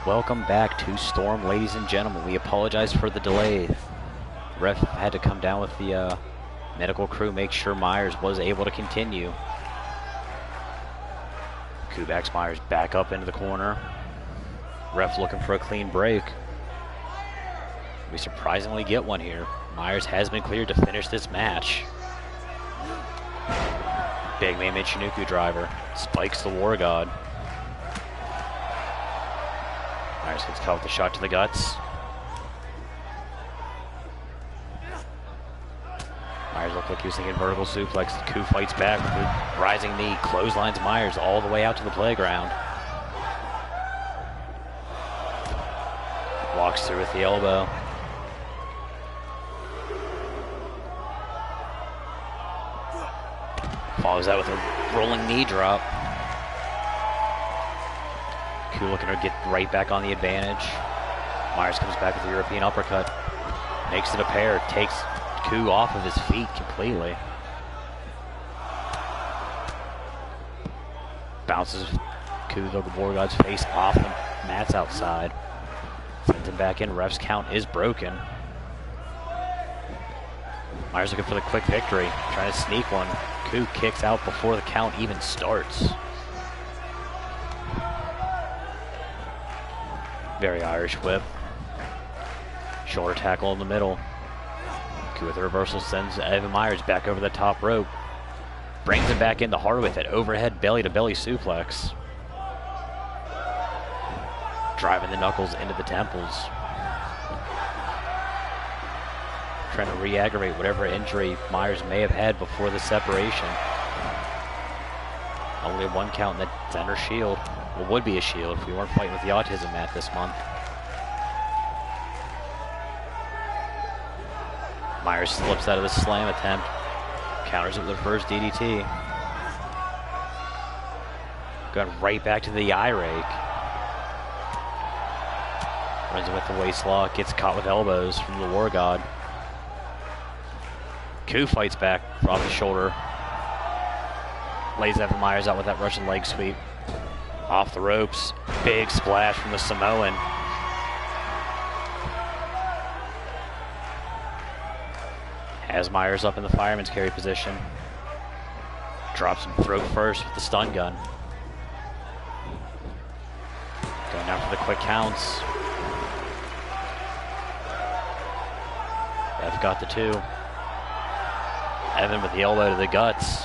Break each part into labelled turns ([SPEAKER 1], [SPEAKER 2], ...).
[SPEAKER 1] Welcome back to Storm, ladies and gentlemen. We apologize for the delay. Ref had to come down with the medical crew, make sure Myers was able to continue. Kubacks Myers back up into the corner. Ref looking for a clean break. We surprisingly get one here. Myers has been cleared to finish this match. Big man Michinoku driver spikes the War God. Myers gets caught with a shot to the guts. Myers looked like he was thinking vertical suplex. Ku fights back with a rising knee, clotheslines Myers all the way out to the playground. Walks through with the elbow. Follows that with a rolling knee drop. Ku looking to get right back on the advantage. Myers comes back with a European uppercut. Makes it a pair. Takes Ku off of his feet completely. Bounces Ku, the War God's face off the mats outside. Sends him back in. Ref's count is broken. Myers looking for the quick victory. Trying to sneak one. Ku kicks out before the count even starts. Very Irish whip. Shoulder tackle in the middle. Ku with a reversal sends Evan Myers back over the top rope. Brings him back into hard with it. Overhead belly-to-belly suplex. Driving the knuckles into the temples. Trying to re-aggravate whatever injury Myers may have had before the separation. Only one count in the center shield. Well, would be a shield if we weren't fighting with the autism mat this month. Myers slips out of the slam attempt. Counters it with the first DDT. Going right back to the eye rake. Runs it with the waist lock. Gets caught with elbows from the War God. Ku fights back off the shoulder. Lays Evan Myers out with that Russian leg sweep. Off the ropes. Big splash from the Samoan. Has Myers up in the fireman's carry position. Drops him throat first with the stun gun. Going down for the quick counts. F got the two. Evan with the elbow to the guts.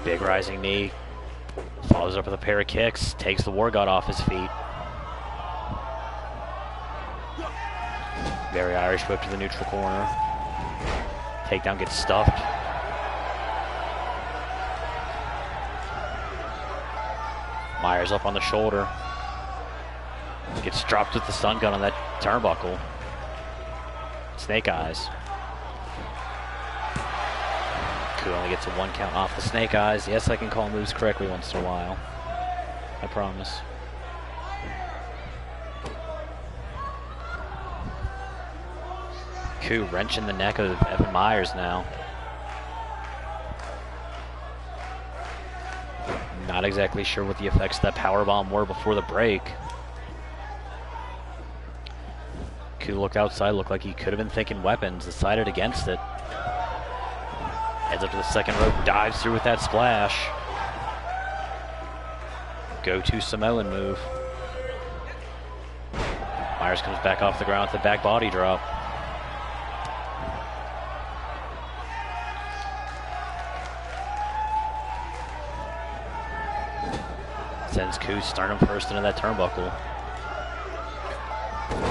[SPEAKER 1] Big rising knee. Follows up with a pair of kicks. Takes the War God off his feet. Very Irish whip to the neutral corner. Takedown gets stuffed. Myers up on the shoulder. Gets dropped with the stun gun on that turnbuckle. Snake eyes. Ku only gets a one count off the snake eyes. Yes, I can call moves correctly once in a while. I promise. Ku wrenching the neck of Evan Myers now. Not exactly sure what the effects of that powerbomb were before the break. Ku looked outside, looked like he could have been thinking weapons, decided against it. Heads up to the second rope, dives through with that splash. Go-to Samoan move. Myers comes back off the ground with the back body drop. Sends Ku sternum first into that turnbuckle.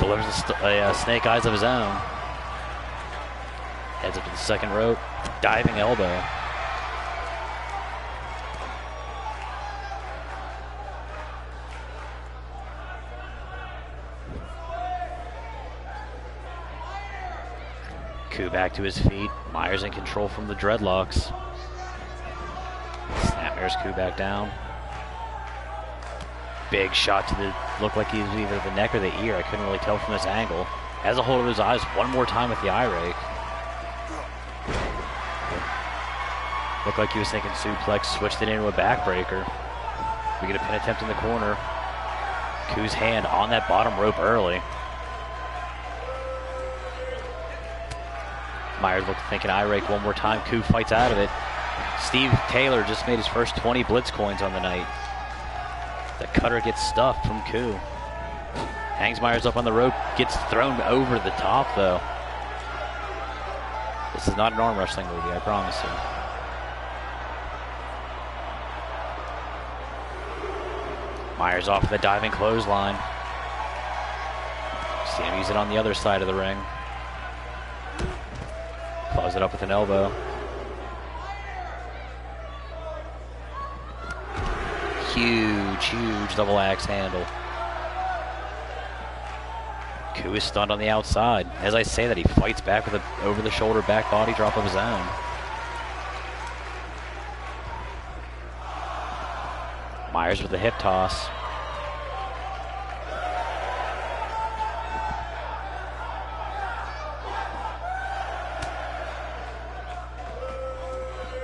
[SPEAKER 1] Delivers a snake eyes of his own. Heads up to the second rope. Diving elbow. Ku back to his feet. Myers in control from the dreadlocks. Snapmares Ku back down. Big shot to the, looked like he was either the neck or the ear. I couldn't really tell from this angle. Has a hold of his eyes one more time with the eye rake. Looked like he was thinking suplex, switched it into a backbreaker. We get a pin attempt in the corner. Ku's hand on that bottom rope early. Myers thinking eye rake one more time. Ku fights out of it. Steve Taylor just made his first 20 blitz coins on the night. The cutter gets stuffed from Ku. Hangs Myers up on the rope, gets thrown over the top though. This is not an arm wrestling movie, I promise you. Myers off the diving clothesline. See him use it on the other side of the ring. Follows it up with an elbow. Huge double axe handle. Ku is stunned on the outside. As I say that, he fights back with an over-the-shoulder back body drop of his own. Myers with the hip toss.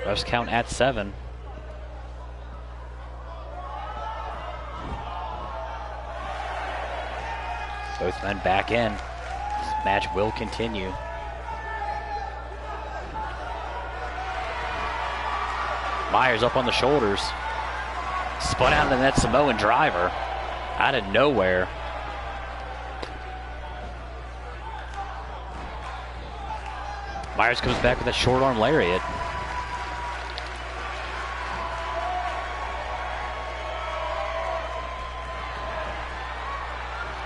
[SPEAKER 1] Refs count at 7. Both men back in. This match will continue. Myers up on the shoulders. Spun out of that Samoan driver. Out of nowhere. Myers comes back with a short arm lariat.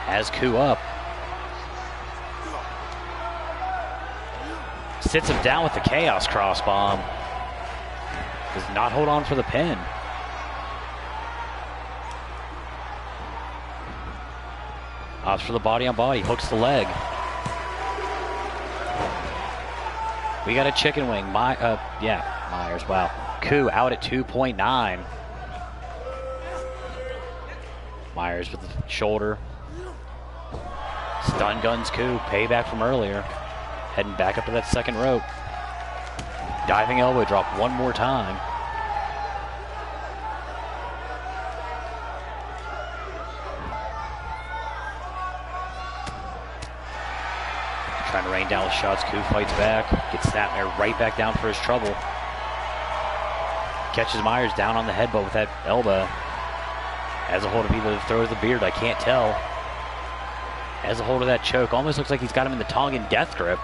[SPEAKER 1] Has Ku up. Sits him down with the Chaos Crossbomb. Does not hold on for the pin. Opts for the body on body. Hooks the leg. We got a chicken wing. Myers. Wow. Ku out at 2.9. Myers with the shoulder. Stun guns Ku, payback from earlier. Heading back up to that second rope. Diving elbow drop one more time. Trying to rain down with shots. Ku fights back. Gets Snapmare right back down for his trouble. Catches Myers down on the headbutt with that elbow. Has a hold of either the throat or the beard, I can't tell. Has a hold of that choke. Almost looks like he's got him in the Tongan death grip.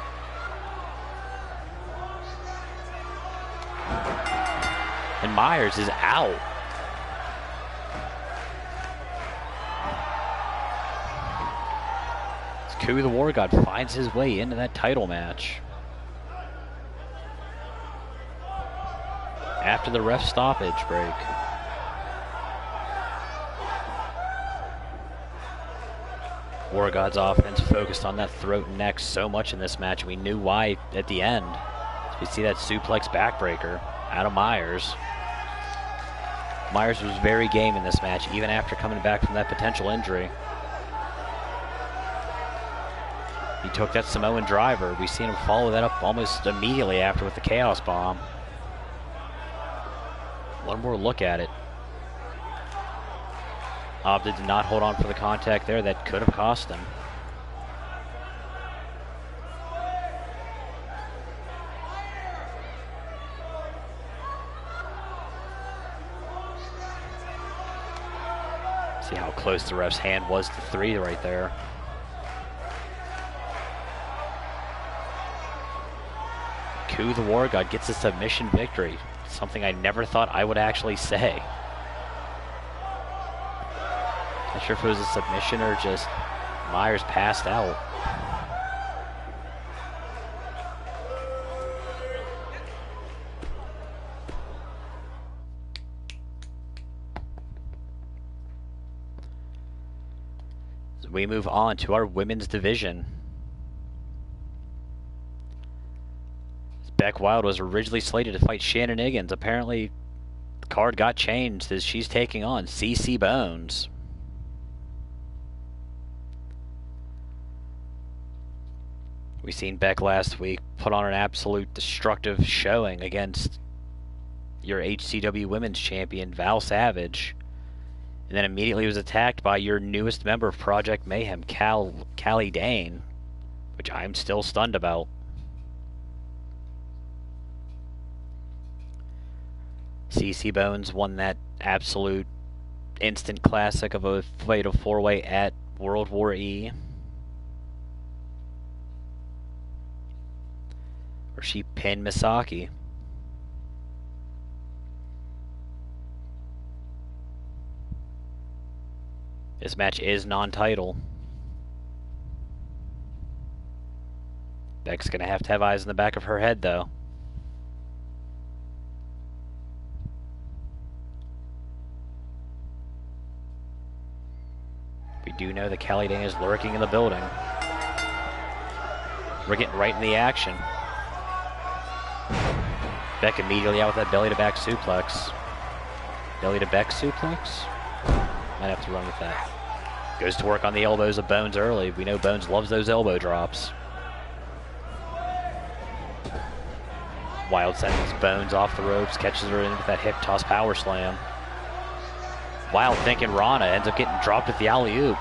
[SPEAKER 1] And Myers is out. Ku the War God finds his way into that title match. After the ref stoppage break. War God's offense focused on that throat and neck so much in this match. We knew why at the end. We see that suplex backbreaker out of Myers. Myers was very game in this match, even after coming back from that potential injury. He took that Samoan driver. We've seen him follow that up almost immediately after with the Chaos Bomb. One more look at it. Opted to not hold on for the contact there. That could have cost him. See how close the ref's hand was to 3 right there. Ku the War God gets a submission victory. Something I never thought I would actually say. Not sure if it was a submission or just Myers passed out. So we move on to our women's division. Beck Wild was originally slated to fight Shannon Higgins. Apparently, the card got changed as she's taking on CC Bones. We seen Beck last week put on an absolute destructive showing against your HCW Women's Champion, Val Savage. And then immediately was attacked by your newest member of Project Mayhem, Callie Dane, which I'm still stunned about. CC Bones won that absolute instant classic of a fatal four-way at World War E. Where she pinned Misaki. This match is non-title. Beck's gonna have to have eyes in the back of her head, though. We do know that Callie Dane is lurking in the building. We're getting right in the action. Beck immediately out with that belly-to-back suplex. Belly-to-back suplex? Might have to run with that. Goes to work on the elbows of Bones early. We know Bones loves those elbow drops. Wild sends Bones off the ropes, catches her in with that hip toss power slam. Wild thinking Rana ends up getting dropped with the alley-oop.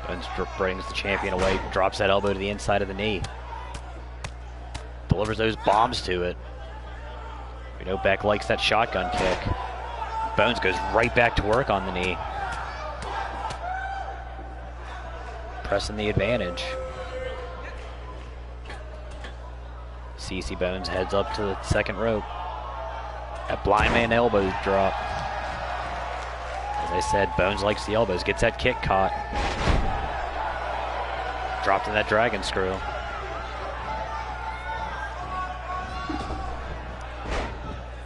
[SPEAKER 1] Bones brings the champion away, drops that elbow to the inside of the knee. Delivers those bombs to it. We know Beck likes that shotgun kick. Bones goes right back to work on the knee. Pressing the advantage. CC Bones heads up to the second rope. That blind man elbow drop. As I said, Bones likes the elbows. Gets that kick caught. Dropped in that dragon screw.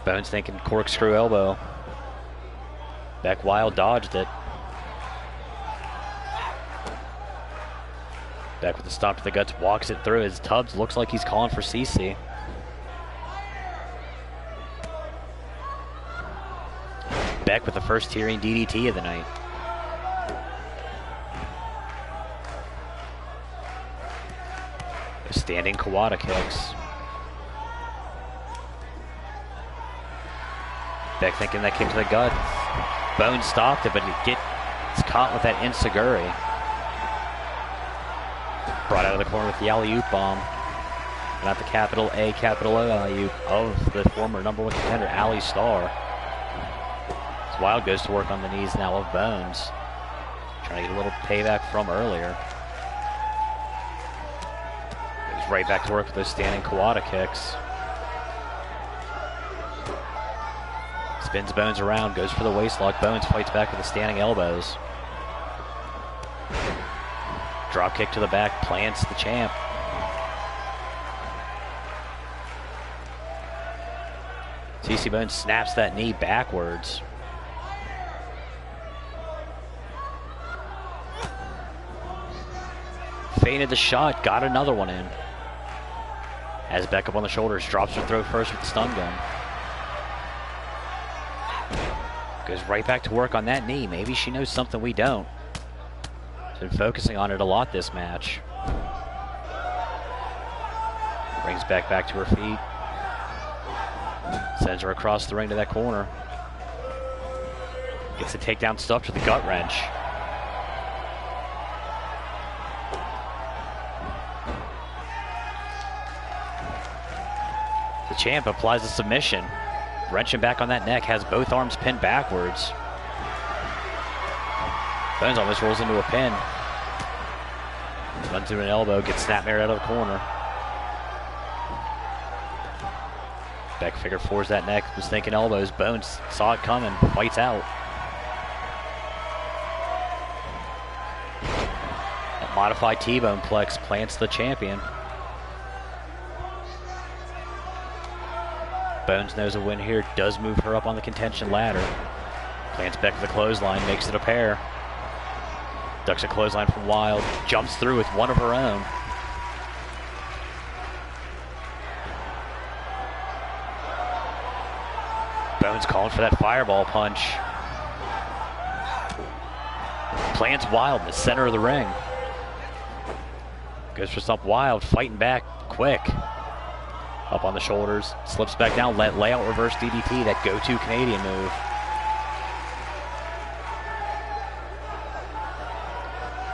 [SPEAKER 1] Bones thinking corkscrew elbow. Beck Wild dodged it. Beck with a stomp to the guts, walks it through. His Tubbs looks like he's calling for CC. Beck with the first tearing DDT of the night. Standing Kawada kicks. Beck thinking that kick to the gut. Bones stopped it, but it gets caught with that enziguri. Brought out of the corner with the alley-oop bomb. Not the capital A, capital O alley-oop of the former #1 contender, Ali Starr. As Wild goes to work on the knees now of Bones. Trying to get a little payback from earlier. Goes right back to work with those standing Kawada kicks. Spins Bones around, goes for the waistlock. Bones fights back with the standing elbows. Drop kick to the back, plants the champ. CC Bones snaps that knee backwards. Feinted the shot, got another one in. Has Beck up on the shoulders, drops her throat first with the stun gun. Goes right back to work on that knee. Maybe she knows something we don't. She's been focusing on it a lot this match. Brings Beck back to her feet. Sends her across the ring to that corner. Gets the takedown stuff to the gut wrench. The champ applies a submission. Wrenching back on that neck, has both arms pinned backwards. Bones almost rolls into a pin. Runs through an elbow, gets snapmare out of the corner. Beck figure fours that neck, was thinking elbows. Bones saw it coming, fights out. That modified T-bone plex plants the champion. Bones knows a win here, does move her up on the contention ladder. Plants Beck with the clothesline, makes it a pair. Ducks a clothesline from Wild, jumps through with one of her own. Bones calling for that fireball punch. Plants Wild in the center of the ring. Goes for something Wild, fighting back quick. Up on the shoulders, slips back down, layout reverse DDT, that go-to Canadian move.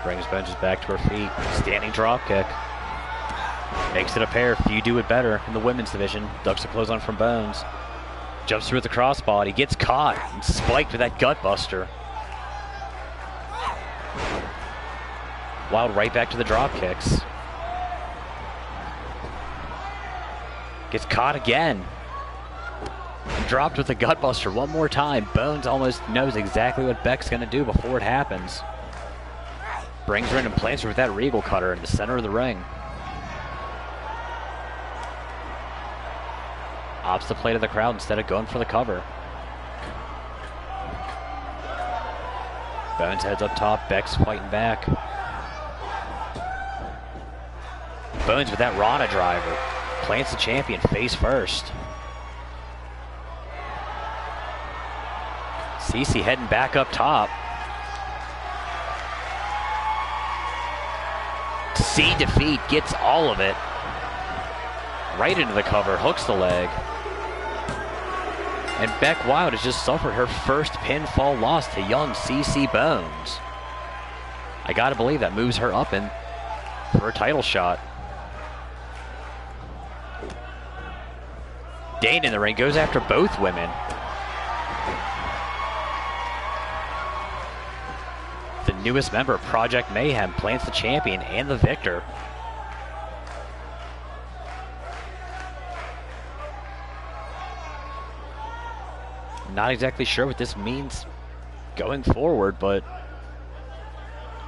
[SPEAKER 1] Brings Bones back to her feet, standing drop kick. Makes it a pair, few do it better in the women's division. Ducks a clothesline from Bones. Jumps through with the crossbody, gets caught and spiked with that gut buster. Wild right back to the drop kicks. Gets caught again. And dropped with the gut buster one more time. Bones almost knows exactly what Beck's going to do before it happens. Brings her in and plants her with that Regal cutter in the center of the ring. Opts the play to the crowd instead of going for the cover. Bones heads up top. Beck's fighting back. Bones with that Rana driver. Plants the champion face first. Cece heading back up top. C defeat, gets all of it. Right into the cover, hooks the leg. And Beck Wild has just suffered her first pinfall loss to young Cece Bones. I gotta believe that moves her up in for a title shot. Dane in the ring goes after both women. The newest member, Project Mayhem, plants the champion and the victor. Not exactly sure what this means going forward, but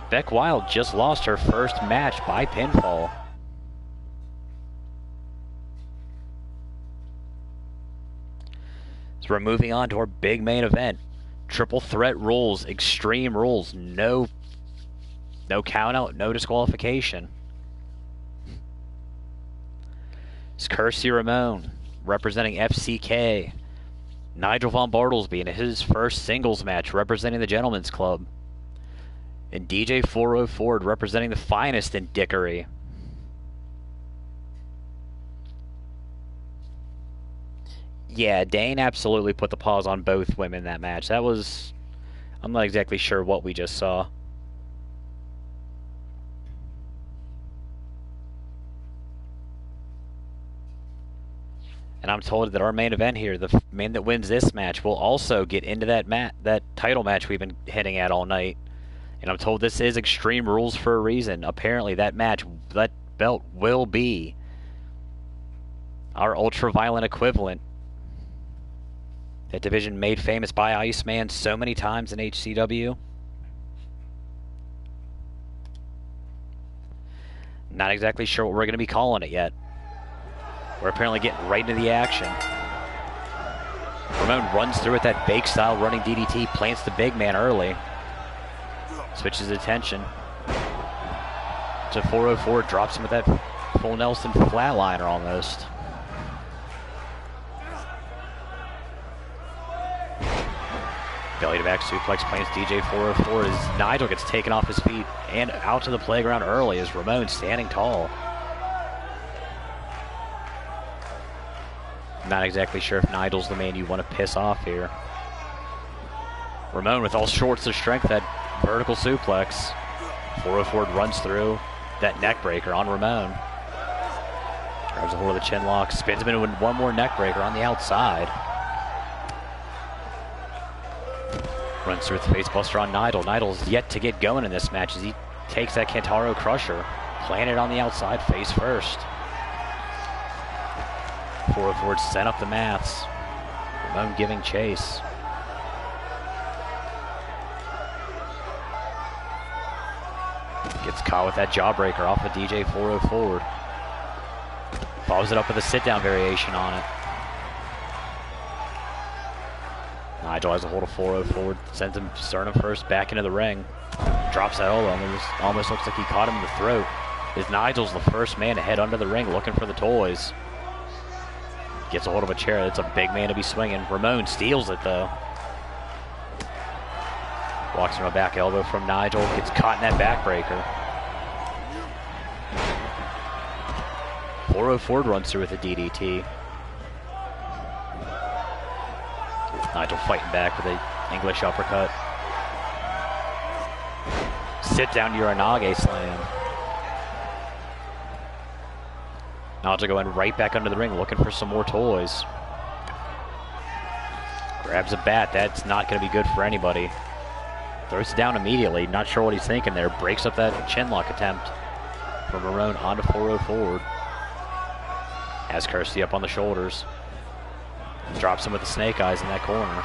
[SPEAKER 1] Beck Wild just lost her first match by pinfall. So we're moving on to our big main event. Triple threat rules, extreme rules, no count out, no disqualification. It's Kirsty Ramon representing FCK. Nigel Von Bartlesby in his first singles match representing the Gentlemen's Club. And DJ 404 representing the finest in Dickory. Yeah, Dane absolutely put the pause on both women in that match. That was... I'm not exactly sure what we just saw. And I'm told that our main event here, the man that wins this match, will also get into that title match we've been hitting at all night. And I'm told this is Extreme Rules for a reason. Apparently that match, that belt will be our ultra-violent equivalent. That division made famous by Iceman so many times in HCW. Not exactly sure what we're going to be calling it yet. We're apparently getting right into the action. Ramon runs through with that bake-style running DDT, plants the big man early. Switches attention to 404, drops him with that full Nelson flatliner almost. Belly to back suplex plants DJ 404 as Nigel gets taken off his feet and out to the playground early as Ramon standing tall. Not exactly sure if Nigel's the man you want to piss off here. Ramon with all sorts of strength, that vertical suplex. 404 runs through that neck breaker on Ramon. Grabs a hold of the chin lock, spins him into one more neck breaker on the outside. Runs through with the face buster on Nigel. Nigel's yet to get going in this match as he takes that Kentaro Crusher, planted on the outside face first. 404 sent up the mats. Ramon giving chase. Gets caught with that jawbreaker off of DJ 404. Follows it up with a sit-down variation on it. Nigel has a hold of 404, sends him sternum first back into the ring. Drops that elbow, almost looks like he caught him in the throat. As Nigel's the first man to head under the ring looking for the toys. Gets a hold of a chair, that's a big man to be swinging. Ramon steals it though. Walks from a back elbow from Nigel, gets caught in that backbreaker. 404 runs through with a DDT. Nigel fighting back with an English uppercut. Sit down Uranage slam. Nigel going right back under the ring looking for some more toys. Grabs a bat. That's not going to be good for anybody. Throws it down immediately. Not sure what he's thinking there. Breaks up that chin lock attempt from Marone onto 404. Has Kirsty up on the shoulders. Drops him with the snake eyes in that corner.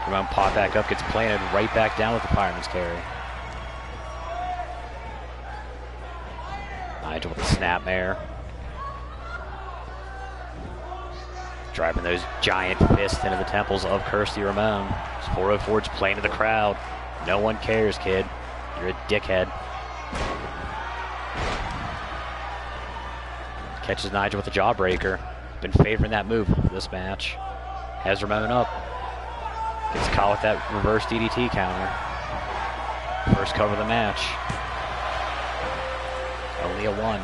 [SPEAKER 1] Ramon pop back up, gets planted right back down with the fireman's carry. Nigel with the snapmare. Driving those giant fists into the temples of Kirsty Ramon. 404's playing to the crowd. No one cares, kid. You're a dickhead. Catches Nigel with a jawbreaker. Been favoring that move this match. Has Ramon up. Gets caught with that reverse DDT counter. First cover of the match. Only a 1.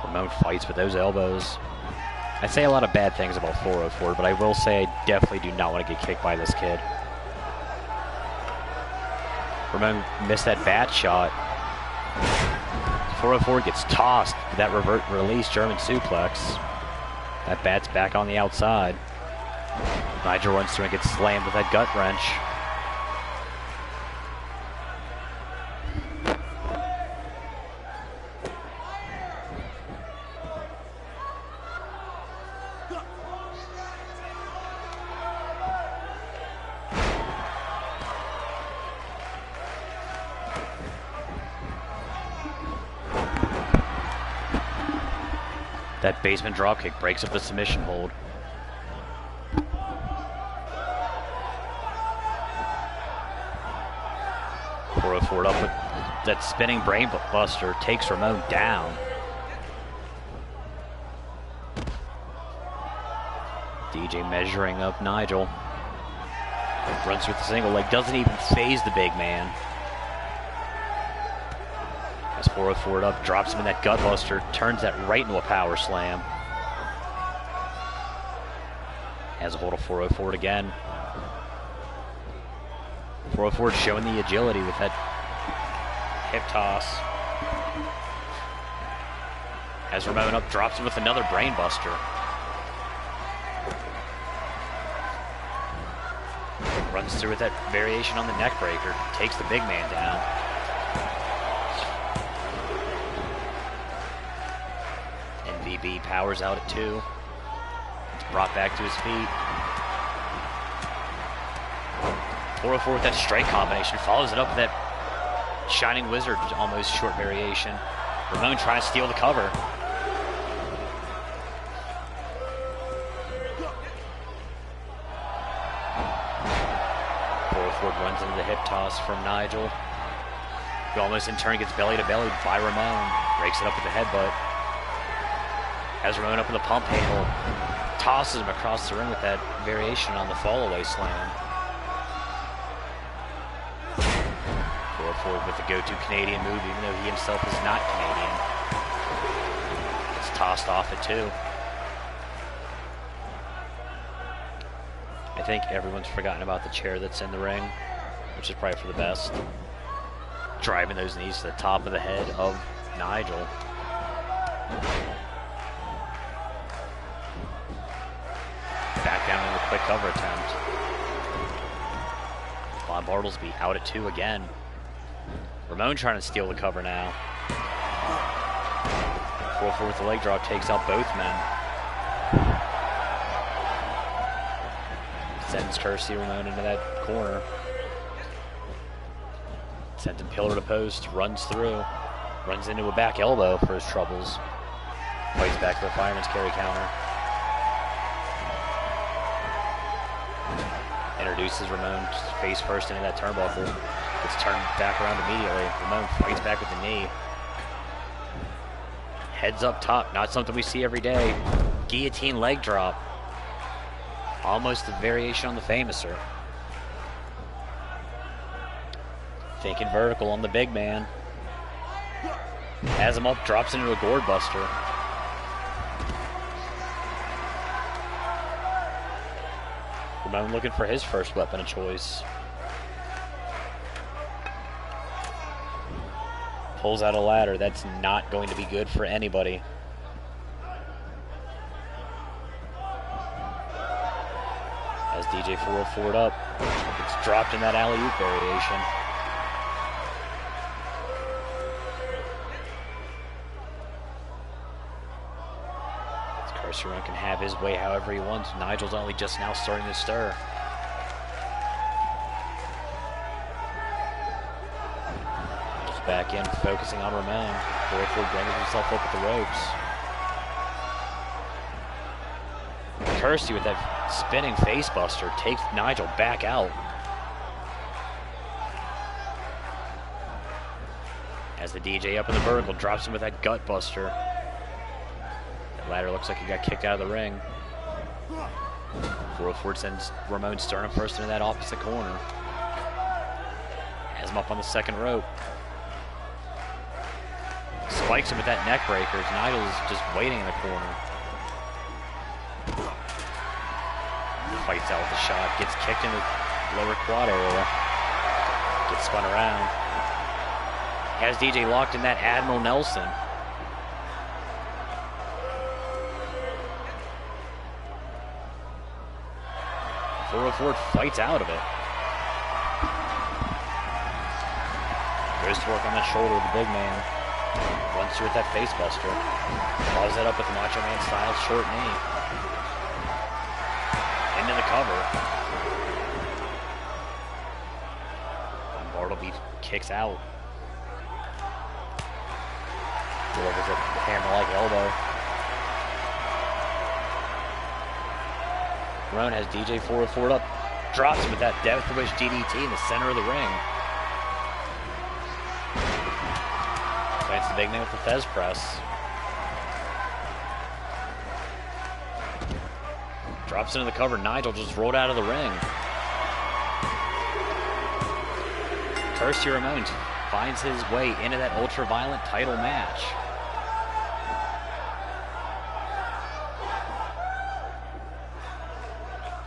[SPEAKER 1] Ramon fights with those elbows. I say a lot of bad things about 404, but I will say I definitely do not want to get kicked by this kid. Ramon missed that bat shot. 404 gets tossed with that release German suplex. That bat's back on the outside. Nigel runs through and gets slammed with that gut wrench. That basement dropkick breaks up the submission hold. Ford up with that spinning brain buster, takes Ramon down. DJ measuring up Nigel. Runs with the single leg, doesn't even phase the big man. Has 404 up, drops him in that gut buster, turns that right into a power slam. Has a hold of 404 again. 404 showing the agility with that hip toss. Has Ramon up, drops him with another brain buster. Runs through with that variation on the neck breaker, takes the big man down. NVB powers out at 2. It's brought back to his feet. 404 with that strike combination, follows it up with that Shining Wizard, almost short variation. Ramon trying to steal the cover. 404 runs into the hip toss from Nigel. Who almost in turn gets belly to belly by Ramon. Breaks it up with the headbutt. Has Ramon up in the pump handle. Tosses him across the ring with that variation on the fallaway slam. 404 with the go-to Canadian move, even though he himself is not Canadian. It's tossed off at 2. I think everyone's forgotten about the chair that's in the ring, which is probably for the best. Driving those knees to the top of the head of Nigel. Back down in the quick cover attempt. Bob Bartlesby out at 2 again. Ramon trying to steal the cover now. 404 with the leg drop takes out both men. Sends Kirsty Ramon into that corner. Sends him pillar to post, runs through. Runs into a back elbow for his troubles. Fights back to the fireman's carry counter. Introduces Ramon face first into that turnbuckle. Gets turned back around immediately. Ramon fights back with the knee. Heads up top, not something we see every day. Guillotine leg drop. Almost a variation on the Famouser. Thinking vertical on the big man. Has him up, drops into a gourd buster. Ramon looking for his first weapon of choice. Pulls out a ladder. That's not going to be good for anybody. As DJ 404 up, it's dropped in that alley-oop variation. Cursor can have his way however he wants. Nigel's only just now starting to stir. Just back in, focusing on Ramon. 404 brings himself up with the ropes. Kirsty with that spinning facebuster takes Nigel back out. As the DJ up in the vertical drops him with that gut buster. That ladder looks like he got kicked out of the ring. 404 sends Ramon Sternum first into that opposite corner. Has him up on the second rope. Spikes him with that neck breaker. Nigel's just waiting in the corner. Fights out with the shot, gets kicked in the lower quad area, gets spun around. Has DJ locked in that Admiral Nelson. Ford fights out of it. Goes to work on that shoulder of the big man. Runs through with that face buster. Follows that up with the Macho Man style short knee. Into the cover. Bartleby kicks out. Delivers a hammer-like elbow. Ramon has DJ 404 up. Drops him with that Death Wish DDT in the center of the ring. Plants the big man with the Fez press. Drops into the cover. Nigel just rolled out of the ring. Kirsty Ramon finds his way into that ultra-violent title match.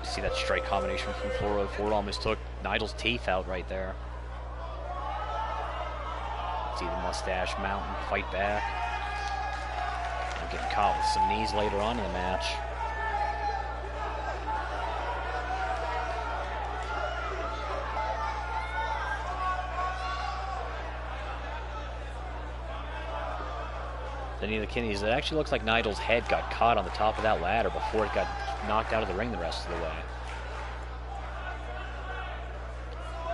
[SPEAKER 1] You see that strike combination from 404 almost took Nigel's teeth out right there. See the mustache mount and fight back. And getting caught with some knees later on in the match. Any of the kidneys, it actually looks like Nigel's head got caught on the top of that ladder before it got knocked out of the ring the rest of the way.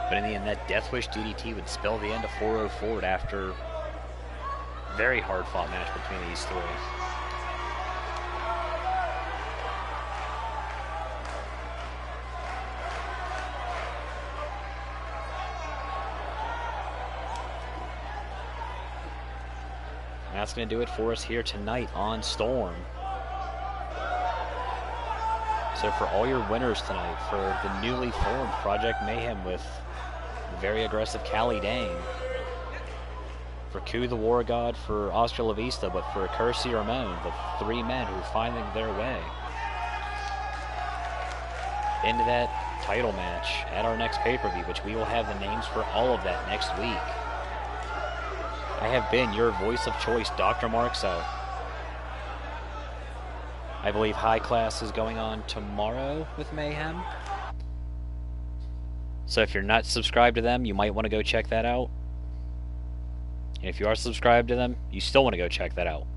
[SPEAKER 1] But in the end, that Death Wish DDT would spell the end of 404 after a very hard-fought match between these three. That's going to do it for us here tonight on Storm. So for all your winners tonight, for the newly formed Project Mayhem with very aggressive Cali Dane, for Ku the War God, for Oscar La Vista, but for Kirsty Ramon, the three men who are finding their way into that title match at our next pay-per-view, which we will have the names for all of that next week. I have been your voice of choice, DrMarxout. I believe High Class is going on tomorrow with Mayhem. So if you're not subscribed to them, you might want to go check that out. And if you are subscribed to them, you still want to go check that out.